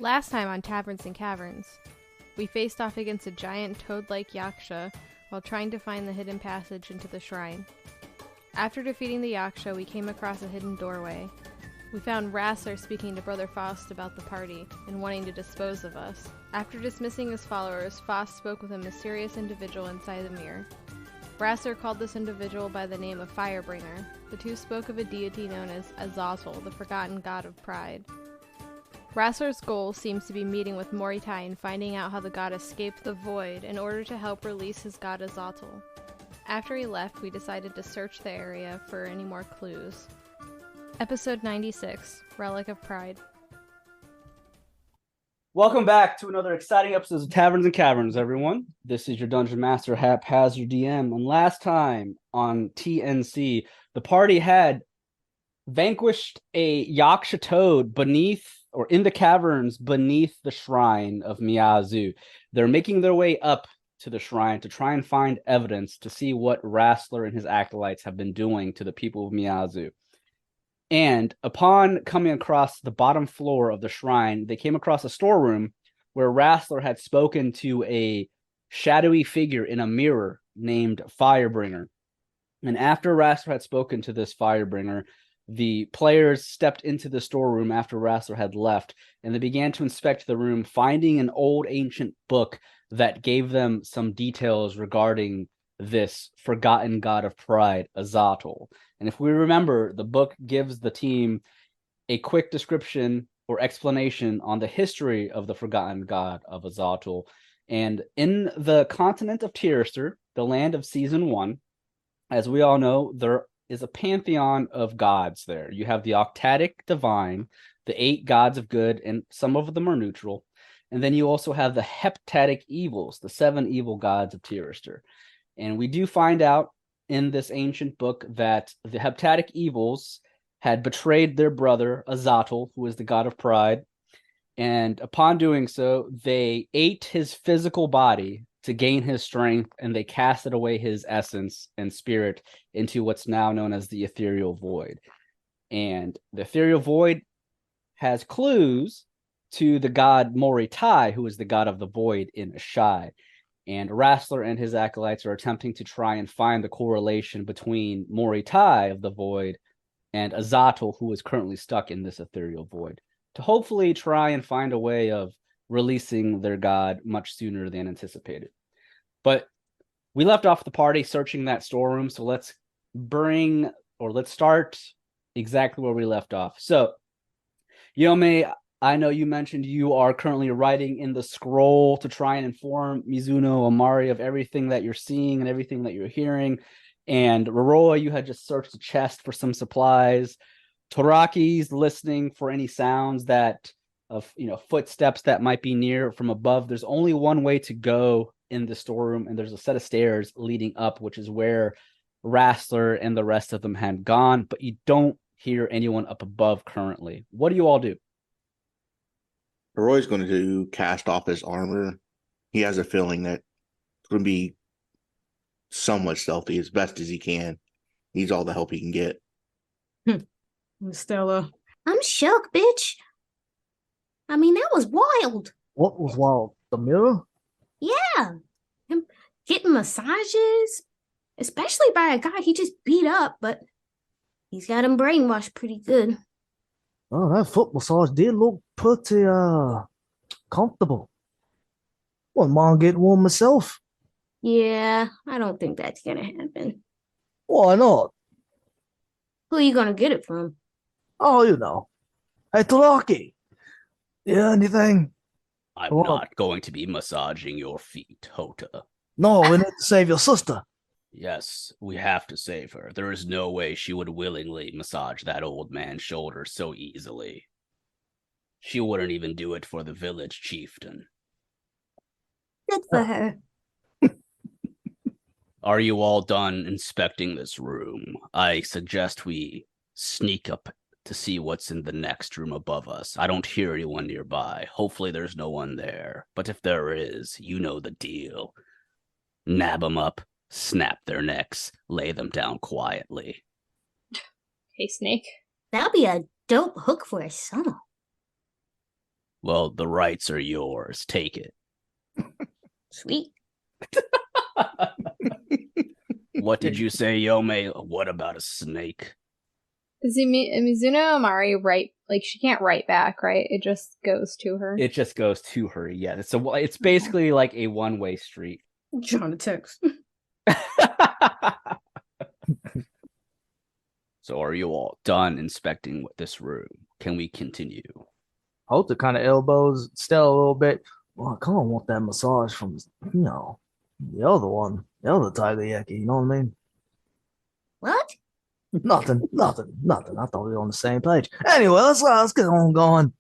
Last time on Taverns and Caverns, we faced off against a giant toad-like yaksha while trying to find the hidden passage into the shrine. After defeating the yaksha, we came across a hidden doorway. We found Rassler speaking to Brother Faust about the party and wanting to dispose of us. After dismissing his followers, Faust spoke with a mysterious individual inside the mirror. Rassler called this individual by the name of Firebringer. The two spoke of a deity known as Azazel, the forgotten god of pride. Rassler's goal seems to be meeting with Moritai and finding out how the god escaped the void in order to help release his god Azazel. After he left, we decided to search the area for any more clues. Episode 96, Relic of Pride. Welcome back to another exciting episode of Taverns and Caverns, everyone. This is your Dungeon Master, HaphazardDM, and last time on TNC, the party had vanquished a Yaksha toad in the caverns beneath the shrine of Miyazu. They're making their way up to the shrine to try and find evidence to see what Rassler and his acolytes have been doing to the people of Miyazu. And upon coming across the bottom floor of the shrine, they came across a storeroom where Rassler had spoken to a shadowy figure in a mirror named Firebringer. And after Rassler had spoken to this Firebringer, the players stepped into the storeroom after Rassler had left, and they began to inspect the room, finding an old ancient book that gave them some details regarding this forgotten god of pride, Azazel. And if we remember, the book gives the team a quick description or explanation on the history of the forgotten god of Azazel. And in the continent of Tyrster, the land of Season 1, as we all know, there is a pantheon of gods there. You have the Octatic Divine, the 8 gods of good, and some of them are neutral. And then you also have the Heptatic Evils, the 7 evil gods of Tyrster. And we do find out in this ancient book that the Heptatic Evils had betrayed their brother, Azazel, who is the god of pride. And upon doing so, they ate his physical body to gain his strength, and they casted away his essence and spirit into what's now known as the ethereal void. And the ethereal void has clues to the god Moritai, who is the god of the void in Ashai. And Rassler and his acolytes are attempting to try and find the correlation between Moritai of the void and Azazel, who is currently stuck in this ethereal void, to hopefully try and find a way of releasing their god much sooner than anticipated. But we left off the party searching that storeroom, so let's start exactly where we left off. So, Yome, I know you mentioned you are currently writing in the scroll to try and inform Mizuno Amari of everything that you're seeing and everything that you're hearing. And Roroi, you had just searched the chest for some supplies. Toraki's listening for any sounds of footsteps that might be near from above. There's only one way to go in the storeroom, and there's a set of stairs leading up, which is where Rassler and the rest of them had gone, but you don't hear anyone up above currently. What do you all do? Roy's going to cast off his armor. He has a feeling that it's going to be somewhat stealthy as best as he can. Needs all the help he can get. Stella. I'm shook, bitch. I mean, that was wild. What was wild? The mirror? Yeah. Him getting massages, especially by a guy he just beat up, but he's got him brainwashed pretty good. Oh, that foot massage did look pretty comfortable. Wouldn't mind getting one myself. Yeah, I don't think that's gonna happen. Why not? Who are you gonna get it from? Oh, Hey, Taraki. Yeah, anything? I'm not going to be massaging your feet, Houta. No, we need to save your sister. Yes, we have to save her. There is no way she would willingly massage that old man's shoulder so easily. She wouldn't even do it for the village chieftain. Good for her. Are you all done inspecting this room? I suggest we sneak up to see what's in the next room above us. I don't hear anyone nearby. Hopefully there's no one there. But if there is, you know the deal. Nab them up, snap their necks, lay them down quietly. Hey, Snake. That'll be a dope hook for a song. Well, the rights are yours. Take it. Sweet. What did you say, Yome? What about a snake? Is Mizuno Amari right? Like, she can't write back, right? It just goes to her. It just goes to her. Yeah, it's basically like a one-way street. Trying to text. So are you all done inspecting this room? Can we continue? Houta kind of elbows Stella a little bit. Well, I kind of want that massage from, the other one, the other tiger yaki. You know what I mean? What? Nothing. I thought we were on the same page. Anyway, let's get on going.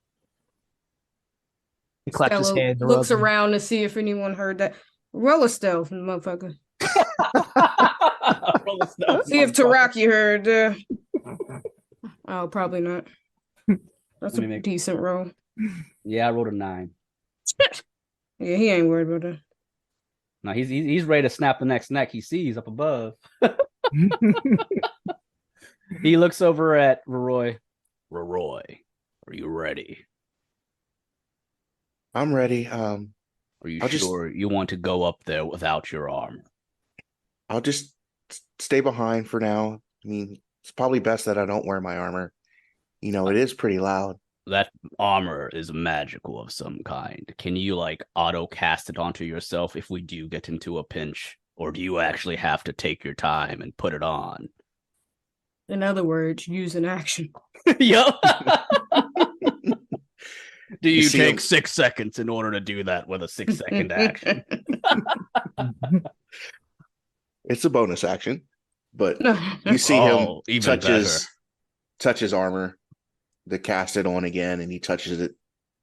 He claps his Stella hands. and looks rubs them. around to see if anyone heard that. Roll a stealth, motherfucker. See if Taraki heard. Oh, probably not. That's a decent roll. Yeah, I rolled a 9. Yeah, he ain't worried about that. No, he's ready to snap the next neck he sees up above. He looks over at Roroi. Roroi, are you ready? I'm ready. Are you sure you want to go up there without your armor? I'll just stay behind for now. I mean, it's probably best that I don't wear my armor. It is pretty loud. That armor is magical of some kind. Can you auto cast it onto yourself if we do get into a pinch? Or do you actually have to take your time and put it on? In other words, use an action. Yup. Do you see take him- 6 seconds in order to do that with a 6-second action? It's a bonus action, but No. you see him even touch his armor to cast it on again, and he touches it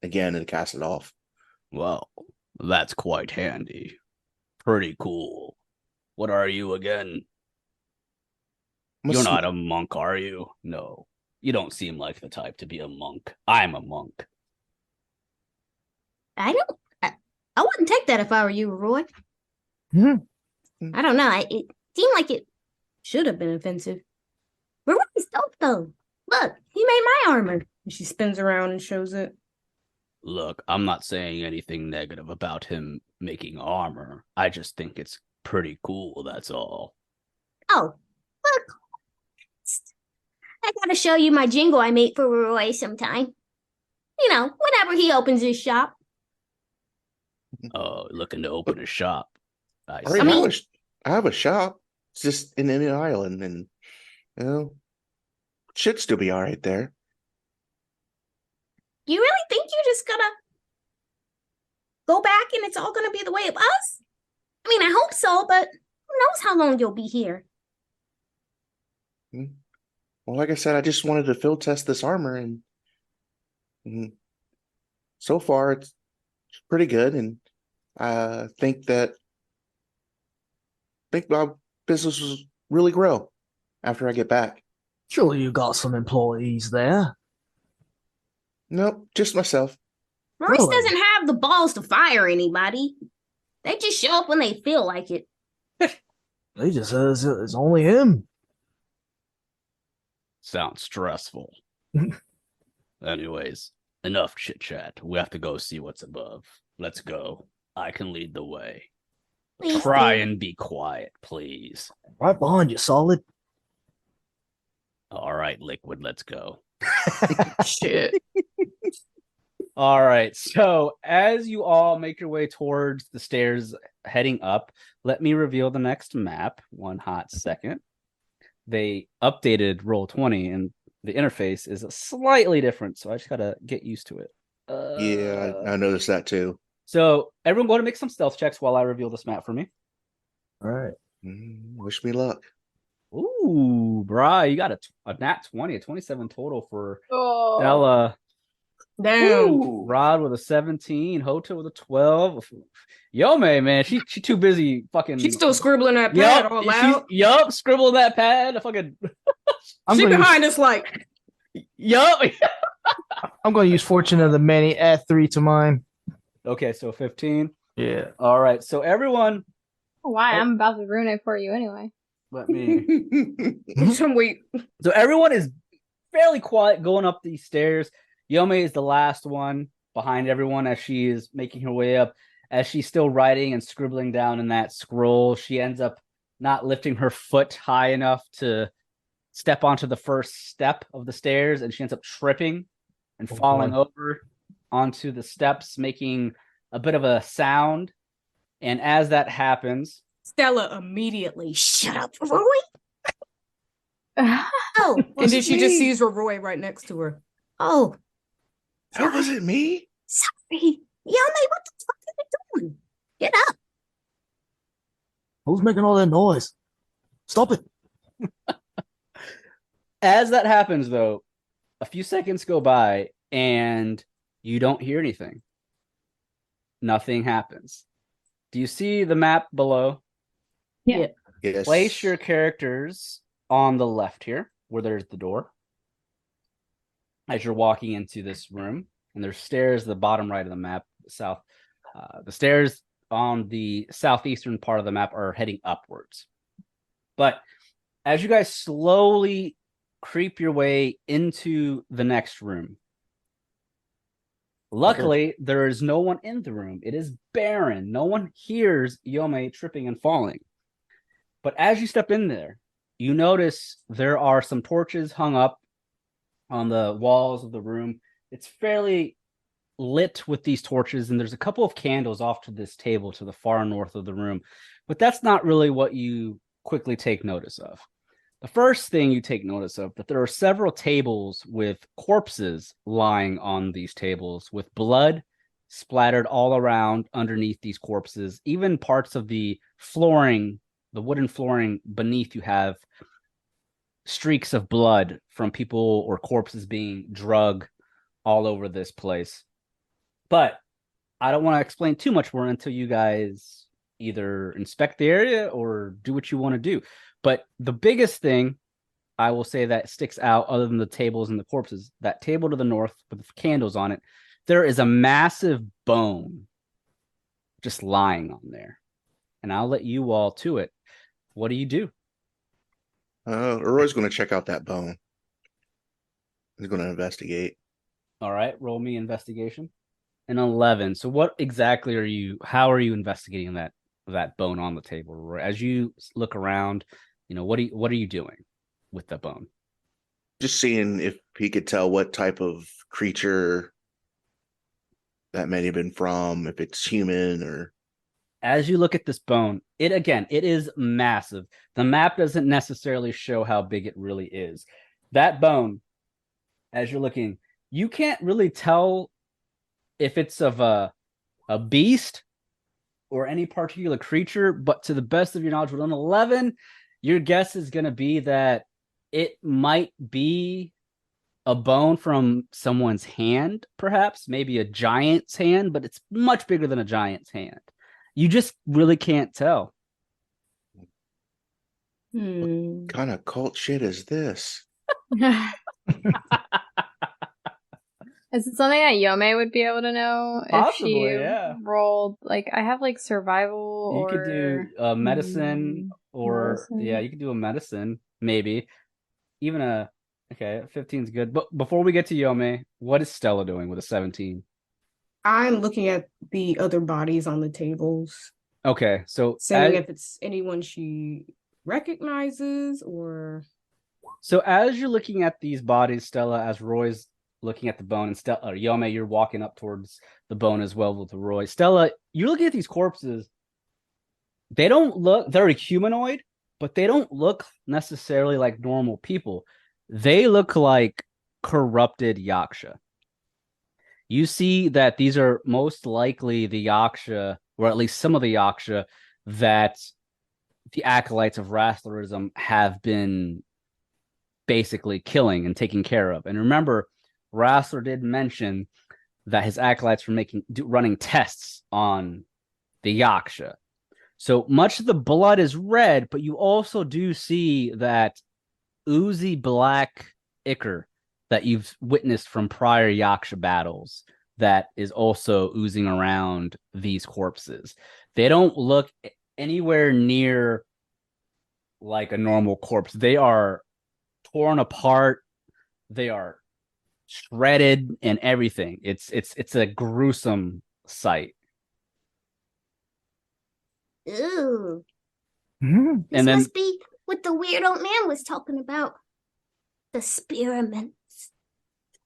again and cast it off. Well, that's quite handy. Pretty cool. What are you again? You're not a monk, are you? No. You don't seem like the type to be a monk. I'm a monk. I wouldn't take that if I were you, Roy. Mhm. I don't know. It seemed like it should have been offensive. We're really dope, though. Look, he made my armor. And she spins around and shows it. Look, I'm not saying anything negative about him making armor. I just think it's pretty cool, that's all. Oh, look. I gotta show you my jingle I made for Roy sometime. Whenever he opens his shop. Oh, looking to open a shop. I Right see. now, I have a shop. It's just in an island, and should still be all right there. You really think you're just gonna go back and it's all gonna be the way of us? I mean, I hope so, but who knows how long you'll be here? Well, like I said, I just wanted to field test this armor, and so far it's pretty good, and I think my business will really grow after I get back. Surely you got some employees there. Nope, just myself. Royce Really? doesn't have the balls to fire anybody. They just show up when they feel like it. They just says it's only him. Sounds stressful. Anyways, enough chit-chat. We have to go see what's above. Let's go. I can lead the way. Please Try do. and be quiet, please. Right behind you, Solid. All right, Liquid, let's go. Shit. All right, so as you all make your way towards the stairs heading up, let me reveal the next map. One hot second. They updated Roll20, and the interface is slightly different, so I just gotta get used to it. Yeah, I noticed that too. So everyone go to make some stealth checks while I reveal this map for me. All right. Wish me luck. Ooh, Bri, you got a nat 20, a 27 total for Oh. Stella. Damn. Rod with a 17, Houta with a 12. Yome, man, she too busy fucking. She's still scribbling that pad all loud. Yup, scribble that pad. Fucking. She gonna behind us like, Yup. I'm going to use Fortune of the Many, add 3 to mine. Okay, so 15. Yeah. All right, so everyone, Why? Oh. I'm about to ruin it for you anyway. let me. some wait. So everyone is fairly quiet going up these stairs. Yome is the last one. behind everyone as she is making her way up. As she's still writing and scribbling down in that scroll, she ends up not lifting her foot high enough to step onto the first step of the stairs, and she ends up tripping and falling over onto the steps, making a bit of a sound. And as that happens, Stella immediately, shut up, Roroi. Oh, And then she just me? sees Roroi right next to her. oh, That wasn't me. sorry. Yome, what the fuck are you doing? Get up. Who's making all that noise? Stop it. as that happens, though, a few seconds go by and you don't hear anything. Nothing happens. Do you see the map below? Yeah. Yes. Place your characters on the left here, where there's the door. As you're walking into this room, and there's stairs at the bottom right of the map, south. The stairs on the southeastern part of the map are heading upwards. But as you guys slowly creep your way into the next room, luckily, there is no one in the room. It is barren. No one hears Yome tripping and falling. But as you step in there, you notice there are some torches hung up on the walls of the room. It's fairly lit with these torches, and there's a couple of candles off to this table to the far north of the room. But that's not really what you quickly take notice of. The first thing you take notice of, that there are several tables with corpses lying on these tables, with blood splattered all around underneath these corpses. Even parts of the flooring, the wooden flooring beneath, you have streaks of blood from people or corpses being drugged all over this place. But I don't want to explain too much more until you guys either inspect the area or do what you want to do. But the biggest thing I will say that sticks out, other than the tables and the corpses, that table to the north with the candles on it, there is a massive bone just lying on there. And I'll let you all to it. What do you do? Roy's going to check out that bone. He's going to investigate. All right, roll me investigation. An 11. So what exactly how are you investigating that bone on the table? As you look around, what are you doing with the bone? Just seeing if he could tell what type of creature that may have been from, if it's human or... As you look at this bone, it is massive. The map doesn't necessarily show how big it really is. That bone, as you're looking, you can't really tell if it's of a beast or any particular creature, but to the best of your knowledge, with an 11, your guess is going to be that it might be a bone from someone's hand, perhaps, maybe a giant's hand, but it's much bigger than a giant's hand. You just really can't tell. What kind of cult shit is this? Is it something that Yome would be able to know? Possibly, if she yeah. rolled, I have survival You or... could do medicine, or medicine. yeah, you could do a medicine, maybe. Even 15 is good. But before we get to Yome, what is Stella doing with a 17? I'm looking at the other bodies on the tables. Okay, so saying if it's anyone she recognizes or... So as you're looking at these bodies, Stella, as Roy's looking at the bone, and Yome, you're walking up towards the bone as well with Roy. Stella, you're looking at these corpses. They're humanoid, but they don't look necessarily like normal people. They look like corrupted Yaksha. You see that these are most likely the Yaksha, or at least some of the Yaksha, that the acolytes of Rasslerism have been basically killing and taking care of. And remember, Rassler did mention that his acolytes were running tests on the Yaksha. So much of the blood is red, but you also do see that oozy black ichor that you've witnessed from prior Yaksha battles that is also oozing around these corpses. They don't look anywhere near like a normal corpse. They are torn apart. They are shredded and everything. It's a gruesome sight. Ooh. Mhm. This And then must be what the weird old man was talking about. The experiments.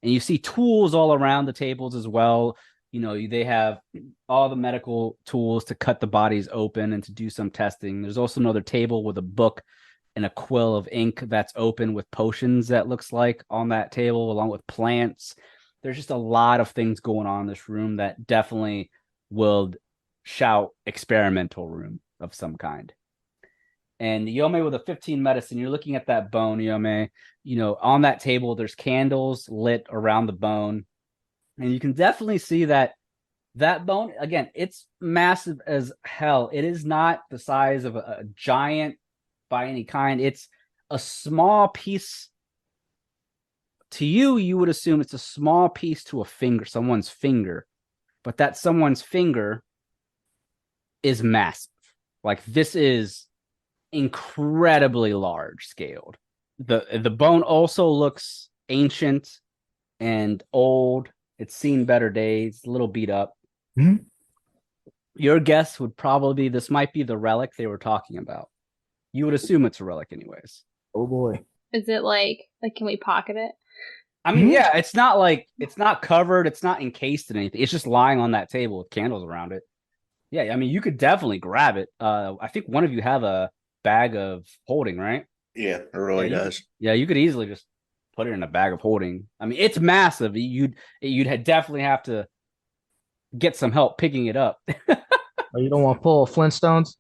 and you see tools all around the tables as well. You know, they have all the medical tools to cut the bodies open and to do some testing. There's also another table with a book and a quill of ink that's open with potions that looks like on that table, along with plants. There's just a lot of things going on in this room that definitely will shout experimental room of some kind. And Yome with a 15 medicine, you're looking at that bone, Yome. You know, on that table, there's candles lit around the bone. And you can definitely see that bone, again, it's massive as hell. It is not the size of a giant by any kind. It's a small piece. To you, you would assume it's a small piece to a finger, someone's finger. But that someone's finger is massive. Like, this is incredibly large scaled. The bone also looks ancient and old. It's seen better days, a little beat up. Mhm. Your guess would probably be this might be the relic they were talking about. You would assume it's a relic anyways. Oh boy. Is it like can we pocket it? I mean, Mhm. yeah, it's not covered, it's not encased in anything. It's just lying on that table with candles around it. Yeah, I mean, you could definitely grab it. I think one of you have a bag of holding, right? Yeah, it really does. You could easily just put it in a bag of holding. I mean, it's massive. You'd definitely have to get some help picking it up. Oh, you don't want to pull Flintstones?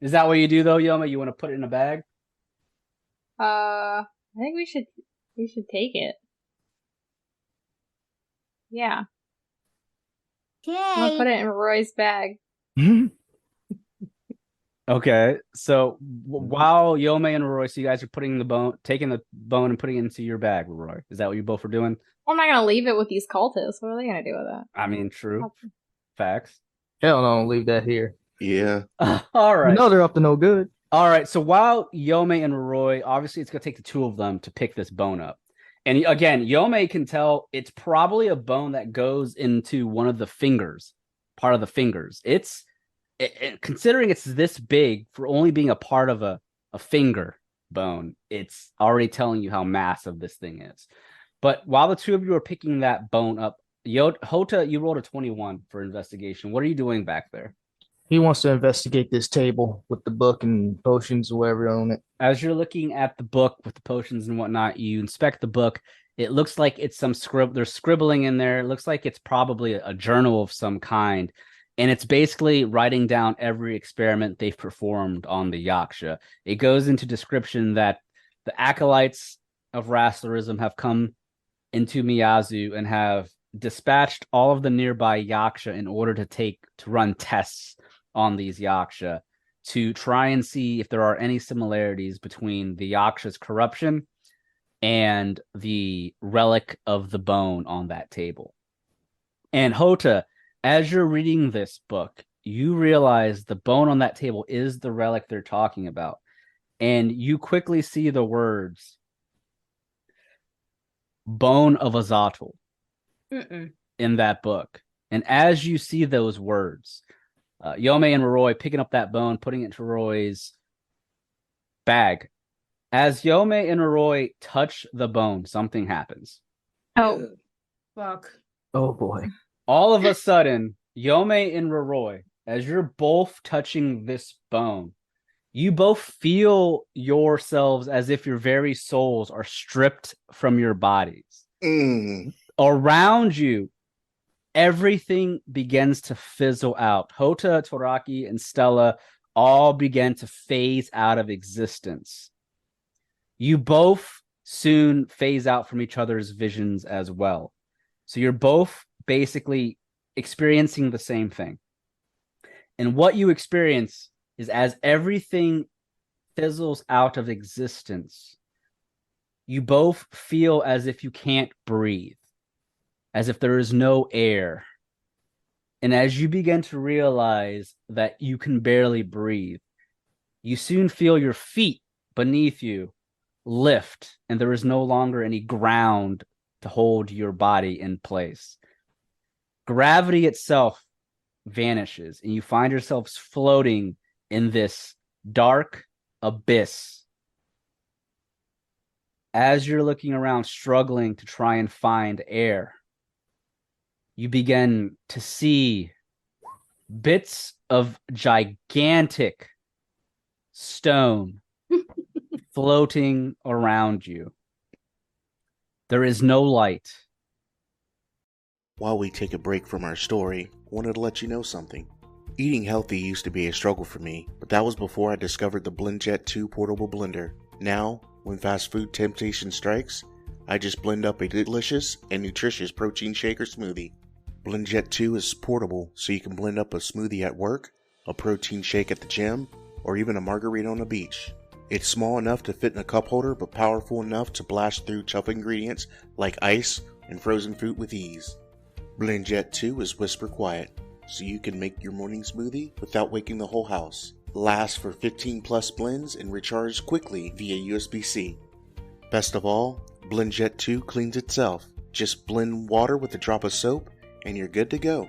Is that what you do though, Yoma? You want to put it in a bag? I think we should take it. Yeah. I'm gonna put Okay. it in Roy's bag. Mhm. Okay. So while Yome and Roy, so you guys are taking the bone and putting it into your bag, Roy. Is that what you both are doing? I'm not gonna leave it with these cultists. What are they gonna do with that? I mean, true. Facts. Hell no, leave that here. Yeah. All right. You know they're up to no good. All right. So while Yome and Roy, obviously it's going to take the two of them to pick this bone up. And again, Yome can tell it's probably a bone that goes into one of the fingers, part of the fingers. Considering it's this big for only being a part of a finger bone, it's already telling you how massive this thing is. But while the two of you are picking that bone up, Houta, you rolled a 21 for investigation. What are you doing back there? He wants to investigate this table with the book and potions or whatever on it. As you're looking at the book with the potions and whatnot, you inspect the book. It looks like it's some there's scribbling in there. It looks like it's probably a journal of some kind. And it's basically writing down every experiment they've performed on the Yaksha. It goes into description that the acolytes of Rasslerism have come into Miyazu and have dispatched all of the nearby Yaksha in order to run tests on these Yaksha to try and see if there are any similarities between the Yaksha's corruption and the relic of the bone on that table. And Houta, as you're reading this book, you realize the bone on that table is the relic they're talking about. And you quickly see the words, Bone of Azatl, in that book. And as you see those words, Yome and Roroi picking up that bone, putting it into Roroi's bag. As Yome and Roroi touch the bone, something happens. Oh, Fuck. Oh boy. All of a sudden, Yome and Roroi, as you're both touching this bone, you both feel yourselves as if your very souls are stripped from your bodies. Around you, everything begins to fizzle out. Houta, Toraki, and Stella all began to phase out of existence. You both soon phase out from each other's visions as well. So you're both basically experiencing the same thing. And what you experience is as everything fizzles out of existence, you both feel as if you can't breathe, as if there is no air. And as you begin to realize that you can barely breathe, you soon feel your feet beneath you lift, and there is no longer any ground to hold your body in place. Gravity itself vanishes, and you find yourselves floating in this dark abyss. As you're looking around, struggling to try and find air, you begin to see bits of gigantic stone floating around you. There is no light. While we take a break from our story, I wanted to let you know something. Eating healthy used to be a struggle for me, but that was before I discovered the BlendJet 2 portable blender. Now, when fast food temptation strikes, I just blend up a delicious and nutritious protein shake or smoothie. BlendJet 2 is portable, so you can blend up a smoothie at work, a protein shake at the gym, or even a margarita on the beach. It's small enough to fit in a cup holder, but powerful enough to blast through tough ingredients like ice and frozen fruit with ease. BlendJet 2 is whisper quiet, so you can make your morning smoothie without waking the whole house. Lasts for 15 plus blends and recharges quickly via USB-C. Best of all, BlendJet 2 cleans itself. Just blend water with a drop of soap and you're good to go.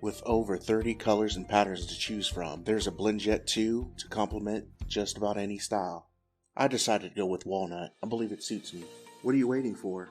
With over 30 colors and patterns to choose from, there's a BlendJet 2 to complement just about any style. I decided to go with walnut. I believe it suits me. What are you waiting for?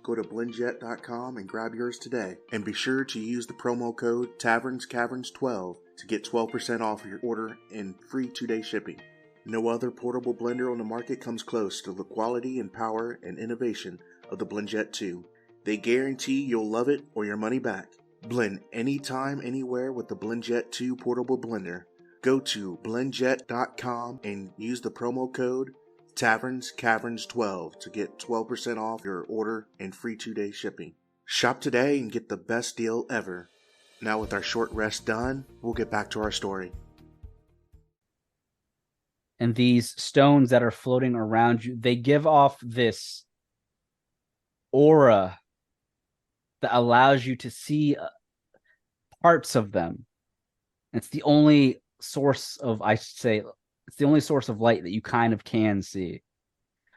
Go to blendjet.com and grab yours today. And be sure to use the promo code TavernsCaverns12 to get 12% off your order and free 2-day shipping. No other portable blender on the market comes close to the quality and power and innovation of the BlendJet 2. They guarantee you'll love it or your money back. Blend anytime, anywhere with the BlendJet 2 portable blender. Go to blendjet.com and use the promo code TavernsCaverns12 to get 12% off your order and free 2-day shipping. Shop today and get the best deal ever. Now with our short rest done, we'll get back to our story. And these stones that are floating around you, they give off this aura that allows you to see parts of them. It's the only source of, it's the only source of light that you kind of can see.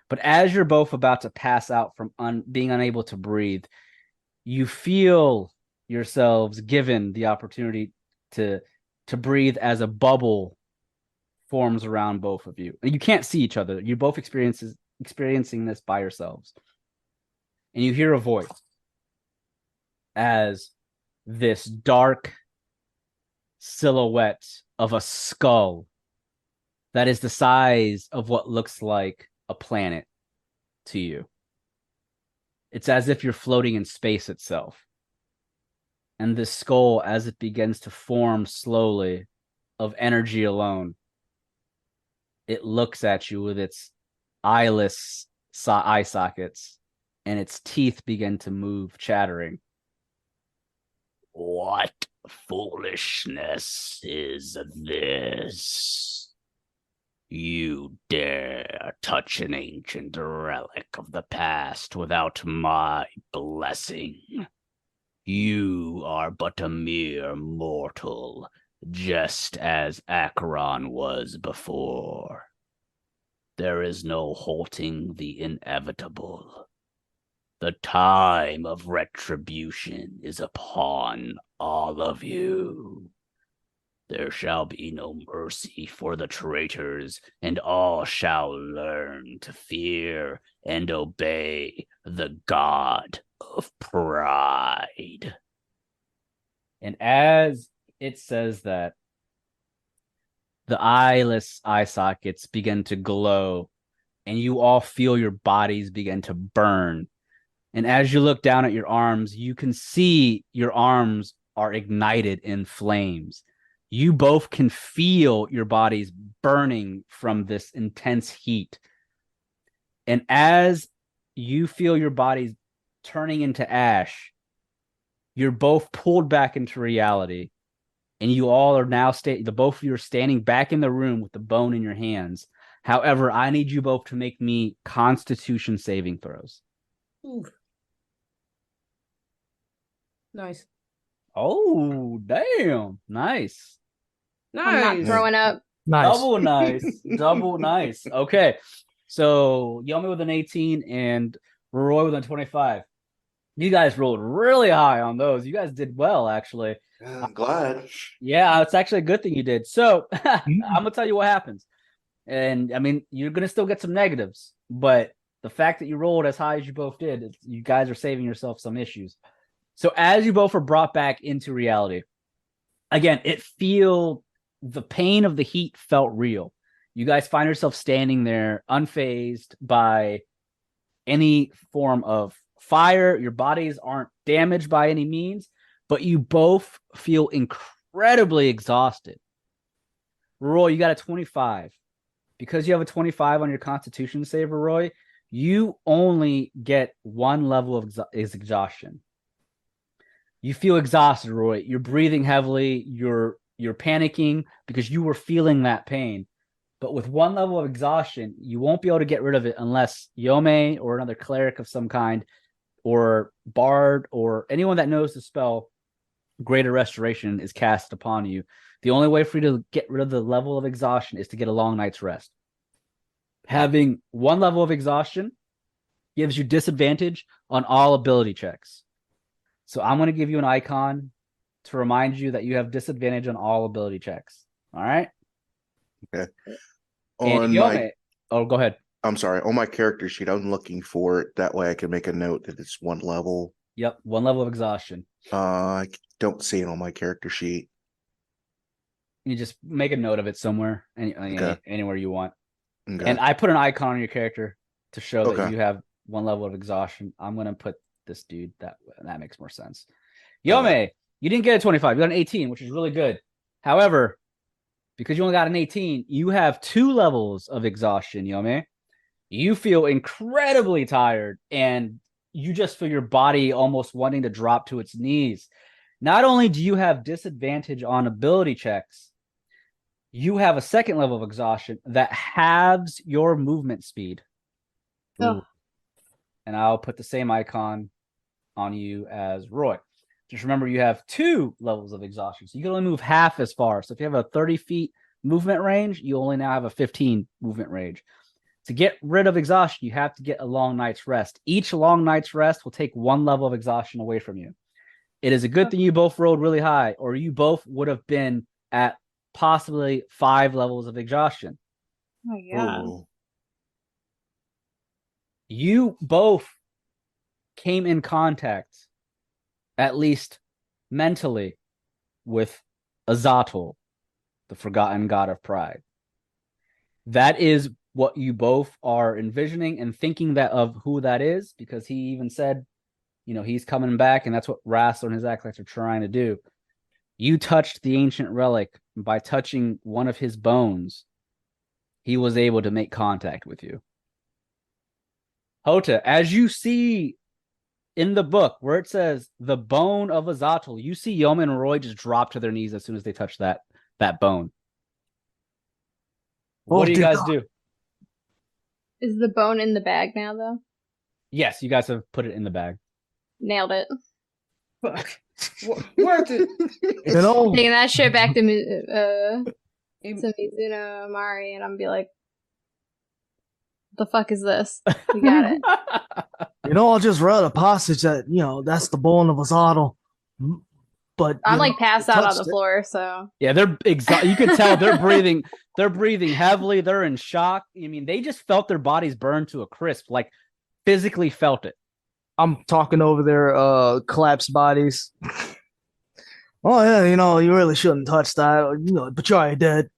But as you're both about to pass out from being unable to breathe, you feel yourselves given the opportunity to breathe as a bubble forms around both of you. And you can't see each other. You're both experiencing this by yourselves. And you hear a voice as this dark silhouette of a skull that is the size of what looks like a planet to you. It's as if you're floating in space itself. And this skull, as it begins to form slowly of energy alone, it looks at you with its eyeless eye sockets, and its teeth begin to move, chattering. What foolishness is this? You dare touch an ancient relic of the past without my blessing. You are but a mere mortal, just as Acheron was before. There is no halting the inevitable. The time of retribution is upon all of you. There shall be no mercy for the traitors, and all shall learn to fear and obey the god of pride. And as it says that, the eyeless eye sockets begin to glow, and you all feel your bodies begin to burn. And as you look down at your arms, you can see your arms are ignited in flames. You both can feel your bodies burning from this intense heat. And as you feel your bodies turning into ash, you're both pulled back into reality. And you all are now the both of you are standing back in the room with the bone in your hands. However, I need you both to make me Constitution saving throws. Ooh. Nice. Oh, damn. Nice. I'm not Nice. throwing up. Nice. Double nice. Double nice. Okay. So Yome with an 18 and Roroi with a 25. You guys rolled really high on those. You guys did well, actually. I'm glad. Yeah, it's actually a good thing you did. So I'm gonna tell you what happens. And I mean, you're gonna still get some negatives, but the fact that you rolled as high as you both did, you guys are saving yourself some issues. So as you both are brought back into reality, again, the pain of the heat felt real. You guys find yourself standing there unfazed by any form of fire. Your bodies aren't damaged by any means, but you both feel incredibly exhausted. Roy, you got a 25. Because you have a 25 on your Constitution save, Roy, you only get one level of exhaustion. You feel exhausted, Roy. You're breathing heavily. You're panicking because you were feeling that pain. But with one level of exhaustion, you won't be able to get rid of it unless Yome or another cleric of some kind or bard or anyone that knows the spell Greater Restoration is cast upon you. The only way for you to get rid of the level of exhaustion is to get a long night's rest. Having one level of exhaustion gives you disadvantage on all ability checks. So I'm going to give you an icon to remind you that you have disadvantage on all ability checks. All right? Okay. And Yome, go ahead. I'm sorry. On my character sheet, I'm looking for it. That way I can make a note that it's one level. Yep, one level of exhaustion. I don't see it on my character sheet. You just make a note of it somewhere, anywhere you want. Okay. And I put an icon on your character to show that you have one level of exhaustion. I'm going to put this dude that makes more sense. Yome, you didn't get a 25. You got an 18, which is really good. However, because you only got an 18, you have 2 levels of exhaustion, Yome. You feel incredibly tired, and you just feel your body almost wanting to drop to its knees. Not only do you have disadvantage on ability checks, you have a second level of exhaustion that halves your movement speed. Oh. And I'll put the same icon on you as Roy. Just remember, you have 2 levels of exhaustion. So you can only move half as far. So if you have a 30 feet movement range, you only now have a 15 movement range. To get rid of exhaustion, you have to get a long night's rest. Each long night's rest will take 1 level of exhaustion away from you. It is a good thing you both rolled really high, or you both would have been at possibly 5 levels of exhaustion. Oh my god. Ooh. You both came in contact, at least mentally, with Azatl, the forgotten god of pride. That is what you both are envisioning and thinking that of who that is, because he even said, he's coming back, and that's what Rassler and his acolytes are trying to do. You touched the ancient relic. By touching one of his bones, he was able to make contact with you. Houta, as you see in the book where it says the bone of Azatl, you see Yome and Roy just drop to their knees as soon as they touch that bone. What do you guys do? Is the bone in the bag now, though? Yes, you guys have put it in the bag. Nailed it. Worth it. Taking that shit back to Mizuno Mari, and I'm be like, the fuck is this? We got it. I just read a passage that, that's the bone of Azatl. But I'm like passed out on the floor, so yeah, they're you can tell they're breathing. They're breathing heavily. They're in shock. I mean, they just felt their bodies burn to a crisp, like physically felt it. I'm talking over their collapsed bodies. Oh yeah, you really shouldn't touch that. But you're already dead.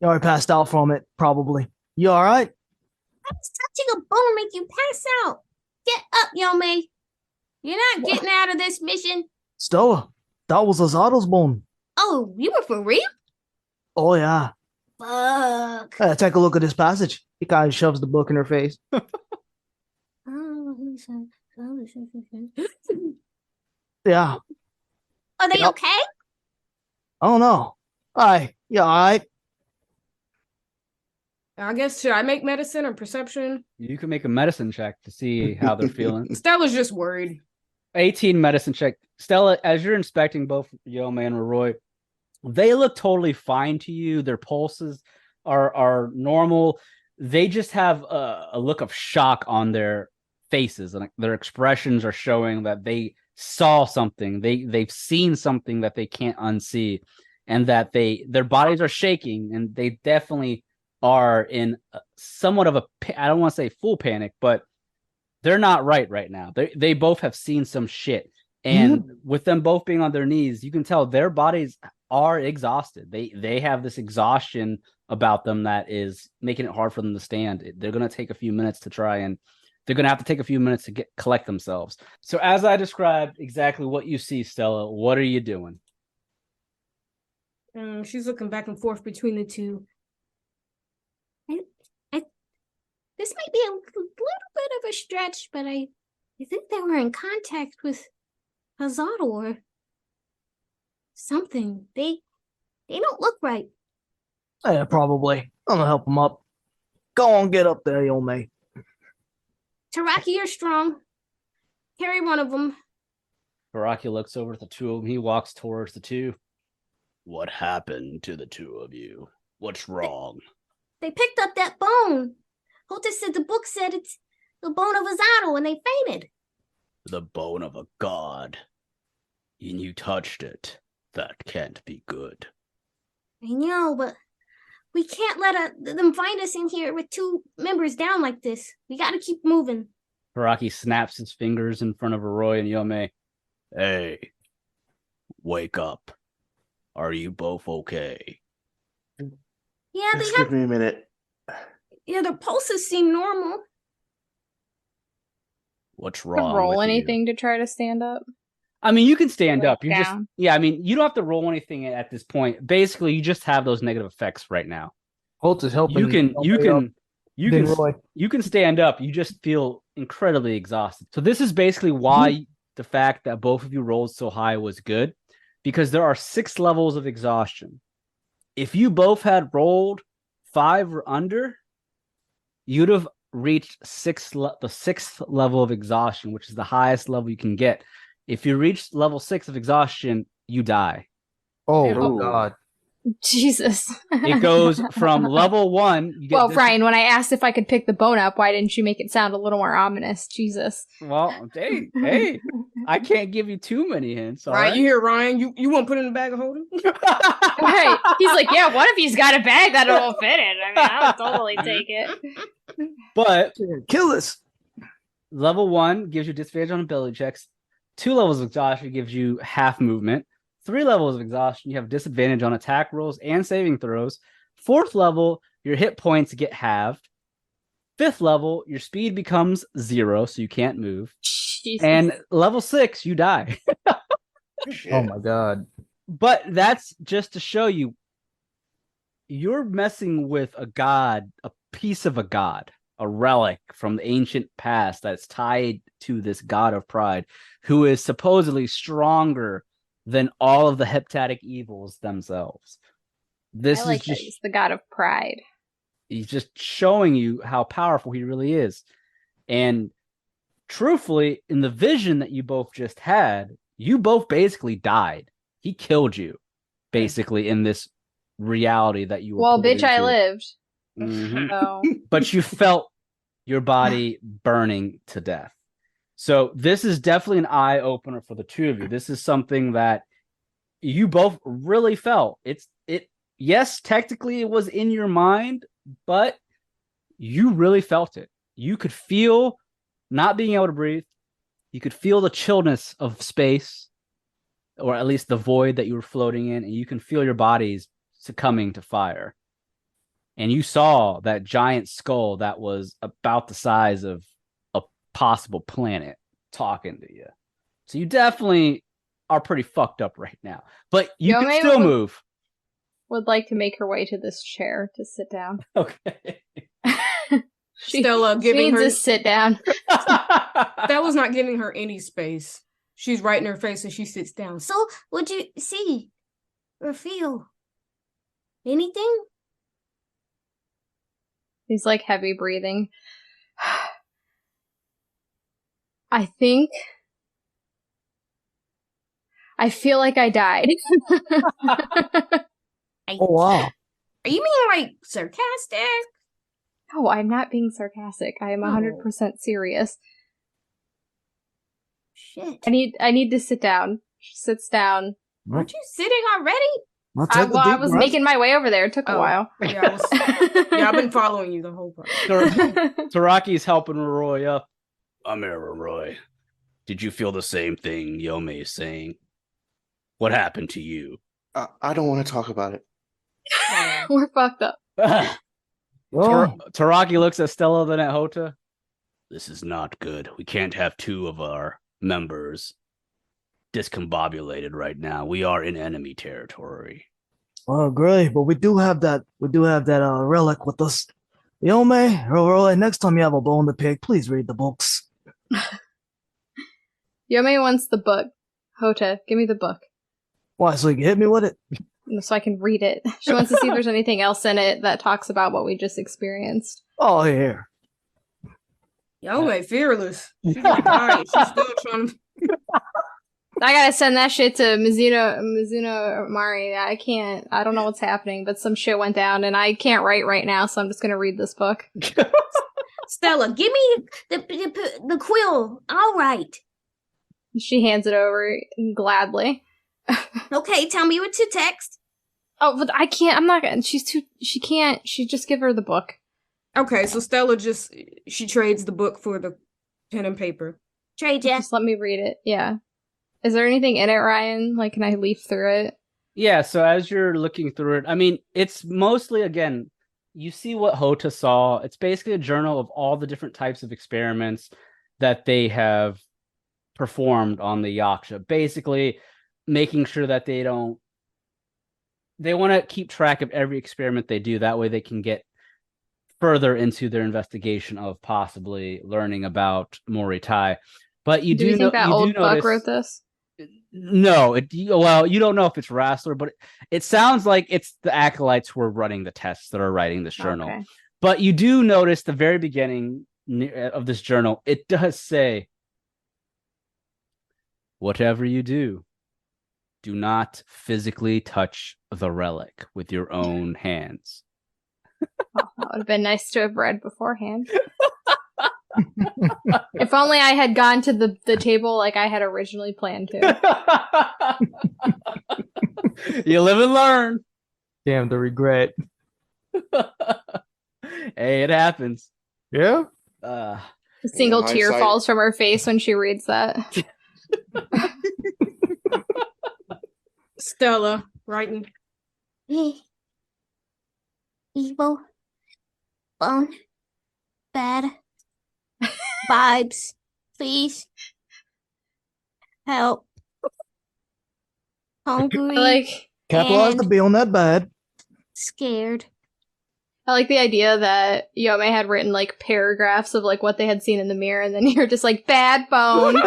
You already passed out from it, probably. You all right? How does touching a bone make you pass out? Get up, Yome. You're not getting out of this mission. Stella, that was Azatl's bone. Oh, you were for real? Oh yeah. Fuck. Hey, take a look at this passage. He kind of shoves the book in her face. Yeah. Are they okay? I don't know. Hi. Yeah, all right. I guess, should I make medicine or perception? You can make a medicine check to see how they're feeling. Stella's just worried. 18 medicine check. Stella, as you're inspecting both Yome and Roroi, they look totally fine to you. Their pulses are normal. they just have a look of shock on their faces, and their expressions are showing that they saw something. They've seen something that they can't unsee, and that their bodies are shaking, and they definitely are in somewhat of a, I don't want to say full panic, but they're not right now. They both have seen some shit. And with them both being on their knees, you can tell their bodies are exhausted. They have this exhaustion about them that is making it hard for them to stand. They're going to take a few minutes to try, and they're going to have to take a few minutes to collect themselves. So as I described exactly what you see, Stella, what are you doing? She's looking back and forth between the two. This might be a little bit of a stretch, but I think they were in contact with Hazard or something. They don't look right. Yeah, probably. I'm gonna help them up. Go on, get up there, Yome. Taraki, you're strong. Carry one of them. Taraki looks over at the two of them. He walks towards the two. What happened to the two of you? What's wrong? They picked up that bone. Houta said the book said it's the bone of Azado, and they fainted. The bone of a god. And you touched it. That can't be good. I know, but we can't let them find us in here with two members down like this. We gotta keep moving. Taraki snaps his fingers in front of Roroi and Yome. Hey, wake up. Are you both okay? Yeah, Just give me a minute. Yeah, their pulses seem normal. What's wrong? Roll with anything you? to try to stand up? I mean, you can stand up. You down. I mean, you don't have to roll anything at this point. Basically, you just have those negative effects right now. Holt is helping. You can stand up. You just feel incredibly exhausted. So this is basically why the fact that both of you rolled so high was good, because there are 6 levels of exhaustion. If you both had rolled 5 or under, you'd have reached the 6th level of exhaustion, which is the highest level you can get. If you reach level 6 of exhaustion, you die. Oh God. Jesus. It goes from level 1. Ryan, when I asked if I could pick the bone up, why didn't you make it sound a little more ominous? Jesus. Well, hey, I can't give you too many hints. Right, you hear Ryan? You want to put in the bag of holding? Right. He's like, yeah, what if he's got a bag that'll fit in? I mean, I'll totally take it. But kill this. Level 1 gives you disadvantage on ability checks. 2 levels of exhaustion gives you half movement. 3 levels of exhaustion, you have disadvantage on attack rolls and saving throws. 4th level, your hit points get halved. 5th level, your speed becomes 0, so you can't move. Jesus. And level 6, you die. Oh my God. But that's just to show you, you're messing with a god, a piece of a god, a relic from the ancient past that's tied to this god of pride, who is supposedly stronger than all of the heptatic evils themselves. This I like is just, he's the god of pride. He's just showing you how powerful he really is. And truthfully, in the vision that you both just had, you both basically died. He killed you, basically, in this reality that you were. Well, bitch, I lived. Mm-hmm. So. But you felt your body burning to death. So this is definitely an eye opener for the two of you. This is something that you both really felt. Yes, technically it was in your mind, but you really felt it. You could feel not being able to breathe. You could feel the chillness of space, or at least the void that you were floating in, and you can feel your bodies succumbing to fire. And you saw that giant skull that was about the size of a possible planet talking to you. So you definitely are pretty fucked up right now. But you can still move. Would like to make her way to this chair to sit down. Okay. Stella giving her to sit down. That was not giving her any space. She's right in her face and she sits down. So, would you see or feel anything? He's like heavy breathing. I feel like I died. Oh wow. Are you mean like sarcastic? No, I'm not being sarcastic. I am 100% serious. Shit. I need to sit down. She sits down. Aren't you sitting already? I was making my way over there. It took a while. Yeah, I've been following you the whole time. Taraki's helping Roroi up. I'm here, Roroi. Did you feel the same thing Yome is saying? What happened to you? I don't want to talk about it. We're fucked up. Taraki looks at Stella, then at Houta. This is not good. We can't have two of our members discombobulated right now. We are in enemy territory. Oh, great! But we do have that. Relic with us. Yome, Roroi, next time you have a bone to pick, please read the books. Yome wants the book. Houta, give me the book. Why? So you can hit me with it? So I can read it. She wants to see if there's anything else in it that talks about what we just experienced. Oh, here. Yome, fearless. She's like, all right, she's still trying to. I gotta send that shit to Mizuno Mari. I don't know what's happening, but some shit went down and I can't write right now, so I'm just gonna read this book. Stella, give me the quill. All right. She hands it over gladly. Okay, tell me what to text. Oh, but I can't. I'm not gonna. She can't. She just give her the book. Okay, so Stella she trades the book for the pen and paper. Trade ya. Just let me read it. Yeah. Is there anything in it, Ryan? Like, can I leaf through it? Yeah, so as you're looking through it, I mean, it's mostly, again, you see what Houta saw. It's basically a journal of all the different types of experiments that they have performed on the Yaksha. Basically, making sure that they want to keep track of every experiment they do. That way they can get further into their investigation of possibly learning about Moritai. But you do you think that old fuck wrote this? No, well, you don't know if it's Rassler, but it sounds like it's the acolytes who are running the tests that are writing this journal. Okay. But you do notice the very beginning of this journal, it does say, whatever you do not physically touch the relic with your own hands. Oh, that would have been nice to have read beforehand. If only I had gone to the table like I had originally planned to. You live and learn. Damn, the regret. Hey, it happens. Yeah? A single tear hindsight. falls from her face when she reads that. Stella, writing. Evil. Bone. Bad. Vibes. Please. Help. Hungry. Capitalize the B on that bad. Scared. I like the idea that Yome had written like paragraphs of like what they had seen in the mirror, and then you're just like, bad bone,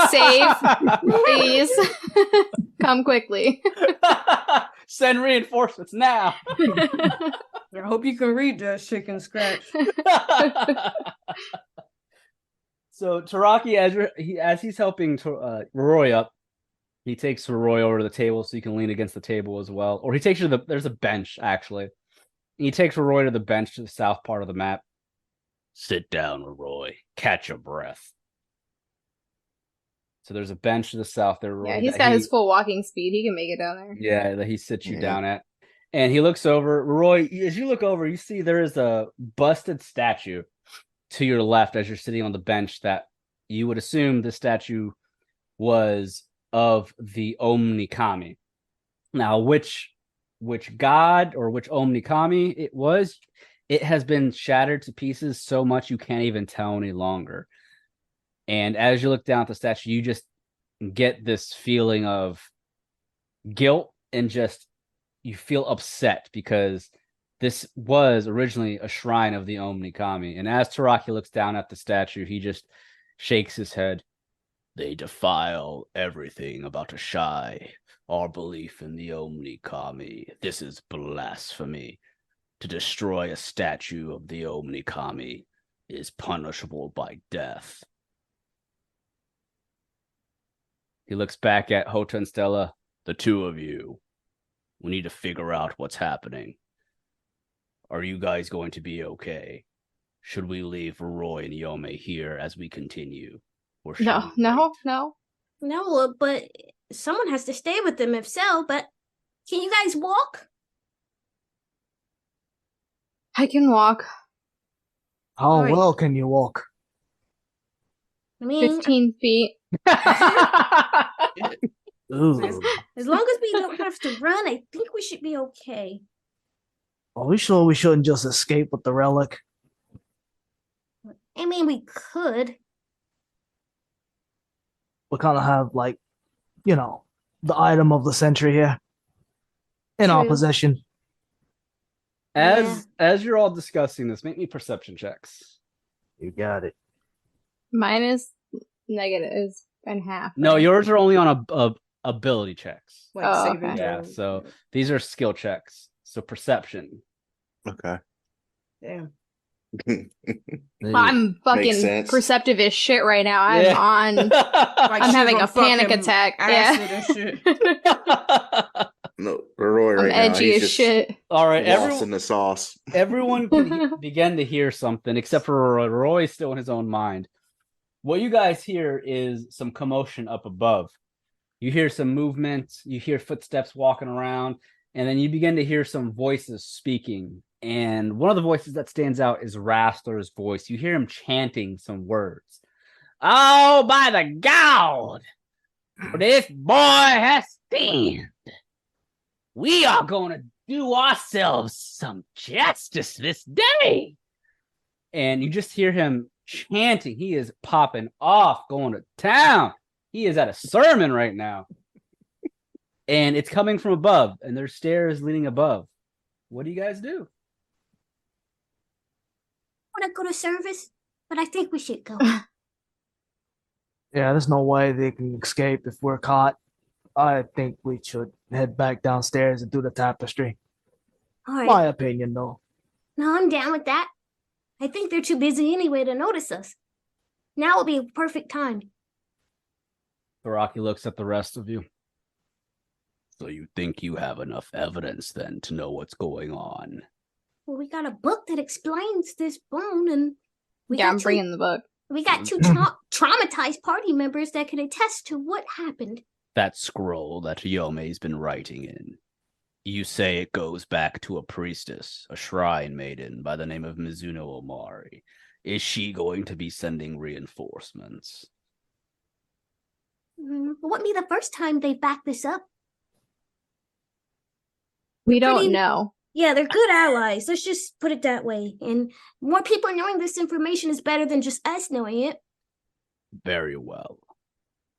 save, please, come quickly. Send reinforcements now. I hope you can read that shit and scratch. So Taraki, as he's helping Roroi up, he takes Roroi over to the table so you can lean against the table as well. Or he takes you to there's a bench, actually. He takes Roroi to the bench to the south part of the map. Sit down, Roroi. Catch your breath. So there's a bench to the south there, Roroi. Yeah, he's got his full walking speed. He can make it down there. Yeah, that he sits you down at. And he looks over. Roroi, as you look over, you see there is a busted statue to your left as you're sitting on the bench that you would assume the statue was of the Omnikami. Now, which god or which Omnikami it was, it has been shattered to pieces so much you can't even tell any longer. And as you look down at the statue, you just get this feeling of guilt and just you feel upset because this was originally a shrine of the Omnikami. And as Taraki looks down at the statue, he just shakes his head. They defile everything about Ashai, our belief in the Omnikami. This is blasphemy. To destroy a statue of the Omnikami is punishable by death. He looks back at Houta and Stella. The two of you, we need to figure out what's happening. Are you guys going to be okay? Should we leave Roroi and Yome here as we continue? Or should No, we no, wait? no. No, but someone has to stay with them if so, but can you guys walk? I can walk How Alright. well can you walk? I mean, 15 feet. Ooh. as long as we don't have to run, I think we should be okay. Are we sure we shouldn't just escape with the relic? I mean, we could. We kind of have, like, you know, the item of the century here in our True. possession. As you're all discussing this, make me perception checks. You got it. Mine is negative and half. No, right? yours are only on a ability checks. Like Oh, saving okay. Yeah, throws. so these are skill checks. So perception. Okay. Damn. I'm fucking sense. perceptive as shit right now. I'm Yeah. on. Like I'm she's having on a panic fucking attack. acid Yeah. and shit. No, Roroi I'm right now. edgy He's as just shit. All right, lost in the sauce. everyone can begin to hear something, except for Roy. Roy's still in his own mind. What you guys hear is some commotion up above. You hear some movement, you hear footsteps walking around, and then you begin to hear some voices speaking. And one of the voices that stands out is Rassler's voice. You hear him chanting some words. Oh, by the God! This boy has sinned. We are going to do ourselves some justice this day. And you just hear him chanting. He is popping off, going to town. He is at a sermon right now. And it's coming from above, and there's stairs leading above. What do you guys do? I want to go to service, but I think we should go. Yeah, there's no way they can escape if we're caught. I think we should head back downstairs and do the tapestry. All right. My opinion, though. No, I'm down with that. I think they're too busy anyway to notice us. Now will be a perfect time. Baraki looks at the rest of you. So you think you have enough evidence then to know what's going on? Well, we got a book that explains this bone, and Yeah, I'm bringing the book. we got two traumatized party members that can attest to what happened. That scroll that Yome's been writing in. You say it goes back to a priestess, a shrine maiden by the name of Mizuno Omari. Is she going to be sending reinforcements? It wouldn't be the first time they backed this up. We Pretty- don't know. Yeah, they're good allies. Let's just put it that way. And more people knowing this information is better than just us knowing it. Very well.